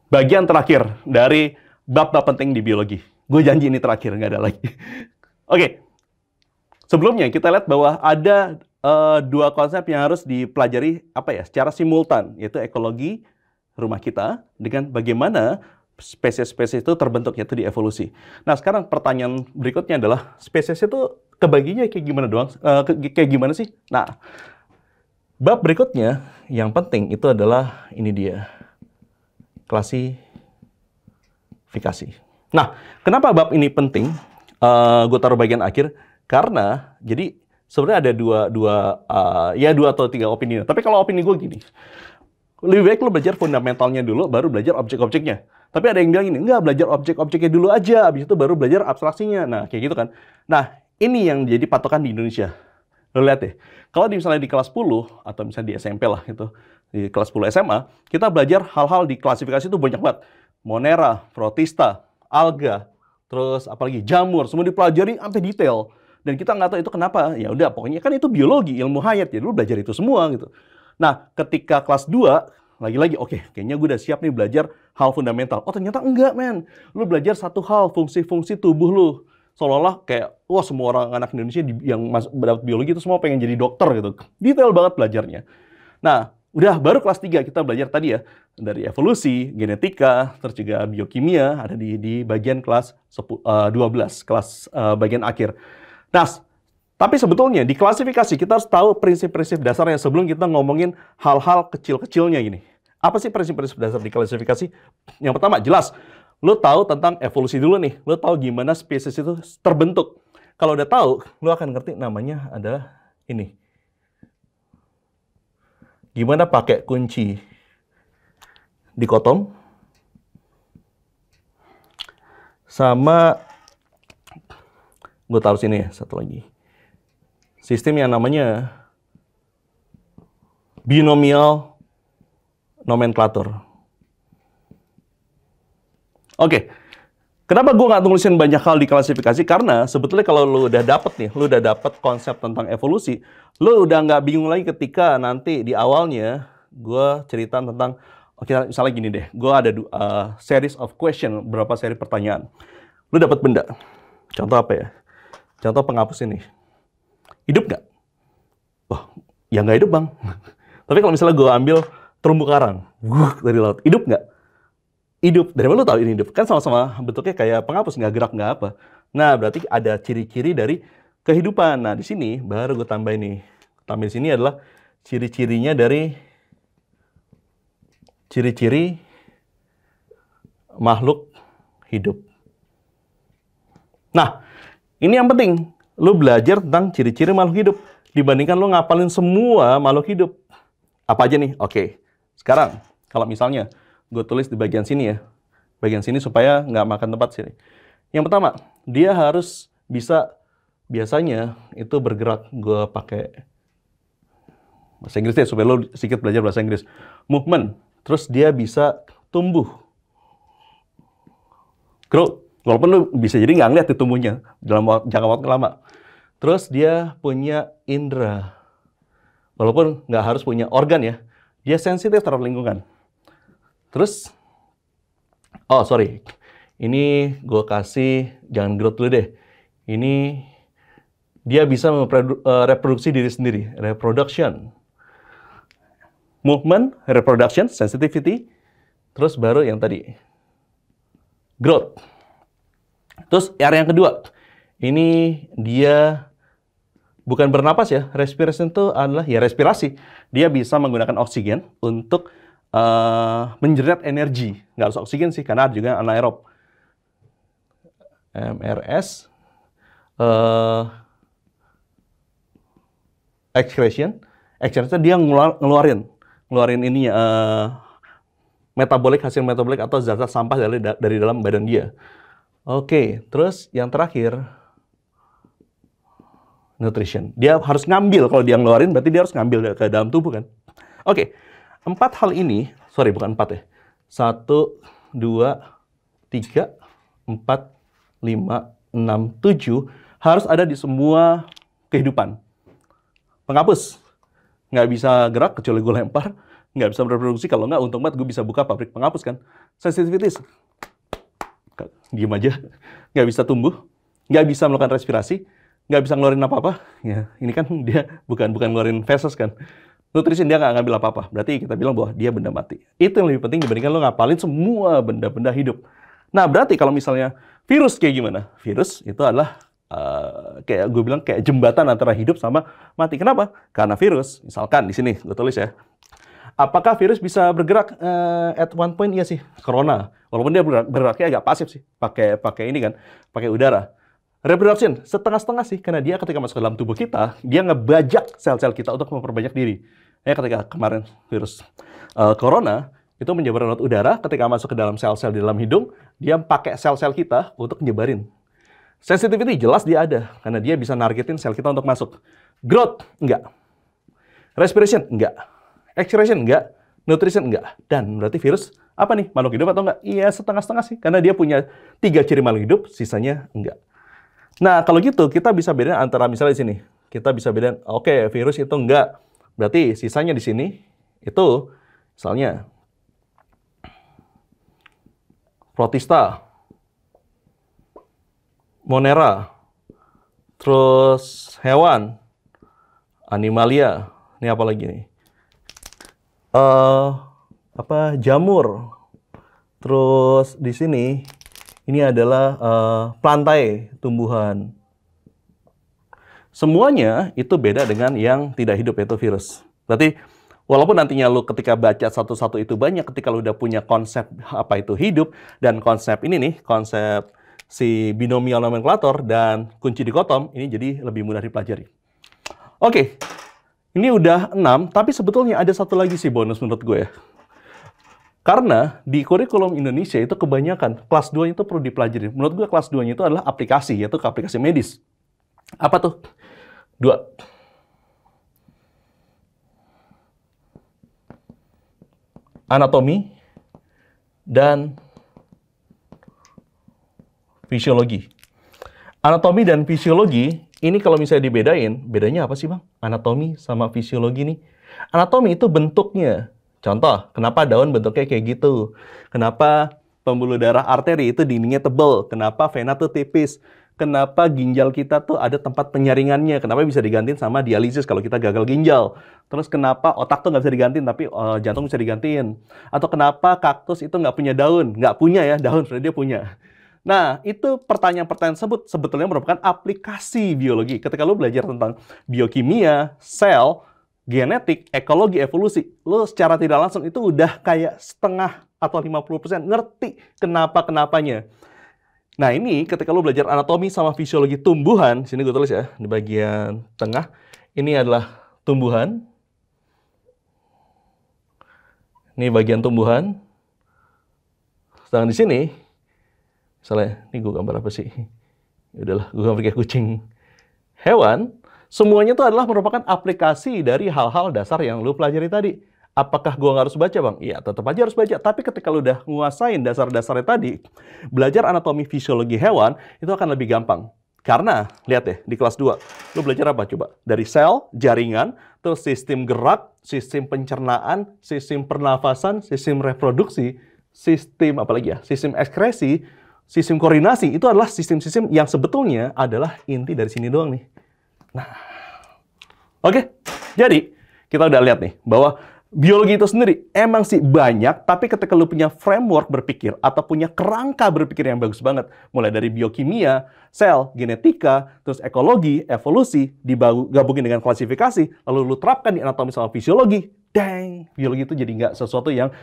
bagian terakhir dari bab-bab penting di biologi. Gue janji ini terakhir, nggak ada lagi. Oke, sebelumnya kita lihat bahwa ada dua konsep yang harus dipelajari secara simultan, yaitu ekologi rumah kita dengan bagaimana spesies-spesies itu terbentuk, yaitu di evolusi. Nah, sekarang pertanyaan berikutnya adalah spesies itu kebaginya kayak gimana doang? Kayak gimana sih? Nah, bab berikutnya yang penting itu adalah ini dia, klasifikasi. Nah, kenapa bab ini penting? Gue taruh bagian akhir karena jadi sebenarnya ada dua atau tiga opini. Tapi kalau opini gue gini, lebih baik lo belajar fundamentalnya dulu, baru belajar objek-objeknya. Tapi ada yang bilang ini, enggak, belajar objek-objeknya dulu aja, habis itu baru belajar abstraksinya. Nah, kayak gitu kan. Nah, ini yang jadi patokan di Indonesia. Lo lihat deh, kalau misalnya di kelas 10, atau misalnya di SMP lah, gitu, di kelas 10 SMA, kita belajar hal-hal di klasifikasi itu banyak banget. Monera, protista, alga, terus apalagi jamur, semua dipelajari sampai detail. Dan kita nggak tahu itu kenapa. Ya udah, pokoknya kan itu biologi, ilmu hayat, jadi lo belajar itu semua gitu. Nah, ketika kelas 2, lagi-lagi, oke, kayaknya gue udah siap nih belajar hal fundamental. Oh, ternyata enggak, men. Lu belajar satu hal, fungsi-fungsi tubuh lu. Seolah-olah kayak, wah, semua orang anak Indonesia yang dapat biologi itu semua pengen jadi dokter gitu. Detail banget belajarnya. Nah, udah baru kelas 3 kita belajar tadi ya. Dari evolusi, genetika, terus juga biokimia, ada di bagian kelas 12, kelas bagian akhir. Nah, tapi sebetulnya di klasifikasi kita harus tahu prinsip-prinsip dasarnya sebelum kita ngomongin hal-hal kecil-kecilnya gini. Apa sih prinsip-prinsip dasar di klasifikasi? Yang pertama, jelas, lo tahu tentang evolusi dulu nih. Lo tahu gimana spesies itu terbentuk. Kalau udah tahu, lo akan ngerti namanya adalah ini. Gimana pakai kunci dikotom sama, gue taruh sini ya, satu lagi. Sistem yang namanya binomial nomenklatur. Oke, kenapa gue nggak tulisin banyak hal di klasifikasi? Karena sebetulnya kalau lo udah dapet konsep tentang evolusi, lo udah nggak bingung lagi ketika nanti di awalnya gue cerita tentang, oke, misalnya gini deh, gue ada series of question, berapa seri pertanyaan. Lo dapet benda, contoh apa ya? Contoh penghapus ini. Hidup nggak? Wah, ya nggak hidup, Bang. Tapi kalau misalnya gue ambil terumbu karang, dari laut, hidup nggak? Hidup. Dari mana lo tahu ini hidup? Kan sama-sama bentuknya kayak penghapus, nggak gerak, nggak apa. Nah, berarti ada ciri-ciri dari kehidupan. Nah, di sini baru gue tambah ini. Tambah di sini adalah ciri-cirinya dari ciri-ciri makhluk hidup. Nah, ini yang penting. Lu belajar tentang ciri-ciri makhluk hidup. Dibandingkan lu ngapalin semua makhluk hidup. Apa aja nih? Oke. Sekarang, kalau misalnya gue tulis di bagian sini ya. Bagian sini supaya nggak makan tempat sini. Yang pertama, dia harus bisa, biasanya itu bergerak. Gue pakai bahasa Inggris deh, supaya lu sedikit belajar bahasa Inggris. Movement. Terus dia bisa tumbuh. Growth. Walaupun lu bisa jadi nggak ngeliat tumbuhnya dalam jangka waktu lama. Terus dia punya indera. Walaupun nggak harus punya organ ya. Dia sensitif terhadap lingkungan. Terus, oh sorry. Ini gue kasih, jangan growth dulu deh. Ini, dia bisa reproduksi diri sendiri. Reproduction. Movement, reproduction, sensitivity. Terus baru yang tadi. Growth. Terus area yang kedua, ini dia bukan bernapas ya, respiration itu adalah ya respirasi. Dia bisa menggunakan oksigen untuk menjerat energi. Nggak harus oksigen sih, karena ada juga anaerob. MRS, excretion itu dia ngeluarin ini metabolik, hasil metabolik atau zat-zat sampah dari dalam badan dia. Oke, terus yang terakhir, nutrition. Dia harus ngambil, kalau dia ngeluarin berarti dia harus ngambil ke dalam tubuh kan. Oke, 4 hal ini, sorry bukan 4 ya. 1, 2, 3, 4, 5, 6, 7 harus ada di semua kehidupan. Penghapus, nggak bisa gerak kecuali gue lempar, nggak bisa bereproduksi. Kalau nggak, untung banget gue bisa buka pabrik penghapus kan. Sensitivitis, diem aja, nggak bisa tumbuh, nggak bisa melakukan respirasi, nggak bisa ngeluarin apa-apa. Ya, ini kan dia bukan ngeluarin feses kan. Nutrition dia nggak ngambil apa-apa. Berarti kita bilang bahwa dia benda mati. Itu yang lebih penting dibandingkan lo ngapalin semua benda-benda hidup. Nah, berarti kalau misalnya virus kayak gimana? Virus itu adalah kayak gue bilang kayak jembatan antara hidup sama mati. Kenapa? Karena virus, misalkan di sini gue tulis ya. Apakah virus bisa bergerak at one point? Iya sih, corona. Walaupun dia bergeraknya agak pasif sih, pakai ini kan, pakai udara. Reproduction setengah-setengah sih, karena dia ketika masuk ke dalam tubuh kita, dia ngebajak sel-sel kita untuk memperbanyak diri. Ya, ketika kemarin virus corona itu menyebar lewat udara, ketika masuk ke dalam sel-sel di dalam hidung, dia pakai sel-sel kita untuk nyebarin. Sensitivity jelas dia ada, karena dia bisa nargetin sel kita untuk masuk. Growth enggak, respiration enggak, excretion enggak, nutrition enggak. Dan berarti virus apa nih? Makhluk hidup atau enggak? Iya, setengah-setengah sih, karena dia punya 3 ciri makhluk hidup, sisanya enggak. Nah, kalau gitu kita bisa bedain antara misalnya di sini. Kita bisa bedain, oke, virus itu enggak. Berarti sisanya di sini itu misalnya Protista, Monera, terus hewan, Animalia. Ini apa lagi nih? Jamur. Terus di sini ini adalah plantae, tumbuhan. Semuanya itu beda dengan yang tidak hidup, yaitu virus. Berarti, walaupun nantinya lu ketika baca satu-satu itu banyak, ketika lu udah punya konsep apa itu hidup, dan konsep ini nih, konsep si binomial nomenklator dan kunci dikotom, ini jadi lebih mudah dipelajari. Oke, ini udah 6, tapi sebetulnya ada satu lagi sih bonus menurut gue ya. Karena di kurikulum Indonesia itu kebanyakan kelas 2 itu perlu dipelajari. Menurut gue kelas 2-nya itu adalah aplikasi, yaitu aplikasi medis. Apa tuh? 2. Anatomi dan fisiologi. Anatomi dan fisiologi, ini kalau misalnya dibedain, bedanya apa sih Bang? Anatomi sama fisiologi nih. Anatomi itu bentuknya. Contoh, kenapa daun bentuknya kayak gitu? Kenapa pembuluh darah arteri itu dindingnya tebal? Kenapa vena tuh tipis? Kenapa ginjal kita tuh ada tempat penyaringannya? Kenapa bisa digantiin sama dialisis kalau kita gagal ginjal? Terus kenapa otak tuh nggak bisa digantiin tapi jantung bisa digantiin? Atau kenapa kaktus itu nggak punya daun? Nggak punya ya, daun sebenarnya dia punya. Nah, itu pertanyaan-pertanyaan tersebut sebetulnya merupakan aplikasi biologi. Ketika lu belajar tentang biokimia, sel, genetik, ekologi, evolusi, lo secara tidak langsung itu udah kayak setengah atau 50% ngerti kenapa-kenapanya. Nah, ini ketika lo belajar anatomi sama fisiologi tumbuhan, sini gue tulis ya, di bagian tengah, ini adalah tumbuhan. Ini bagian tumbuhan. Sedangkan di sini, misalnya, ini gue gambar apa sih? Ya udahlah, gue gambar kayak kucing. Hewan. Semuanya itu adalah merupakan aplikasi dari hal-hal dasar yang lu pelajari tadi. Apakah gua nggak harus baca, Bang? Iya, tetap aja harus baca. Tapi ketika lu udah nguasain dasar-dasarnya tadi, belajar anatomi fisiologi hewan, itu akan lebih gampang. Karena, lihat deh, di kelas 2, lu belajar apa coba? Dari sel, jaringan, terus sistem gerak, sistem pencernaan, sistem pernafasan, sistem reproduksi, sistem apa lagi ya? Sistem ekskresi, sistem koordinasi. Itu adalah sistem-sistem yang sebetulnya adalah inti dari sini doang nih. Nah, oke. Jadi, kita udah lihat nih bahwa biologi itu sendiri emang sih banyak, tapi ketika lu punya framework berpikir atau punya kerangka berpikir yang bagus banget, mulai dari biokimia, sel, genetika, terus ekologi, evolusi, digabungin dengan klasifikasi, lalu lu terapkan di anatomi sama fisiologi, dang, biologi itu jadi nggak sesuatu yang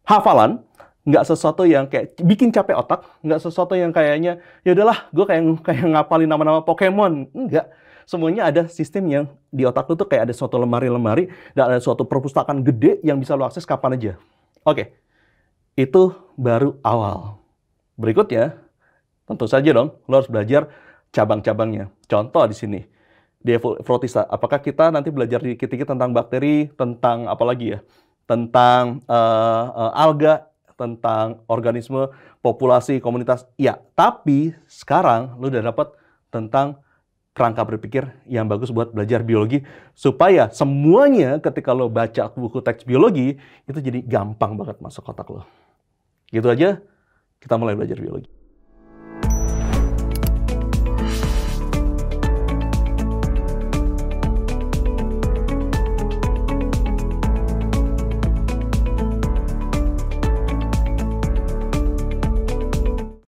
hafalan, nggak sesuatu yang kayak bikin capek otak, nggak sesuatu yang kayaknya, ya udahlah, gue kayak ngapalin nama-nama Pokemon, enggak. Semuanya ada sistem yang di otak lu tuh kayak ada suatu lemari-lemari dan ada suatu perpustakaan gede yang bisa lu akses kapan aja. Oke, itu baru awal. Berikutnya, tentu saja dong, lu harus belajar cabang-cabangnya. Contoh di sini, di Protista, apakah kita nanti belajar dikit-dikit tentang bakteri, tentang apa lagi ya? Tentang alga, tentang organisme, populasi, komunitas. Ya, tapi sekarang lu udah dapat tentang kerangka berpikir yang bagus buat belajar biologi, supaya semuanya ketika lo baca buku teks biologi, itu jadi gampang banget masuk otak lo. Gitu aja, kita mulai belajar biologi.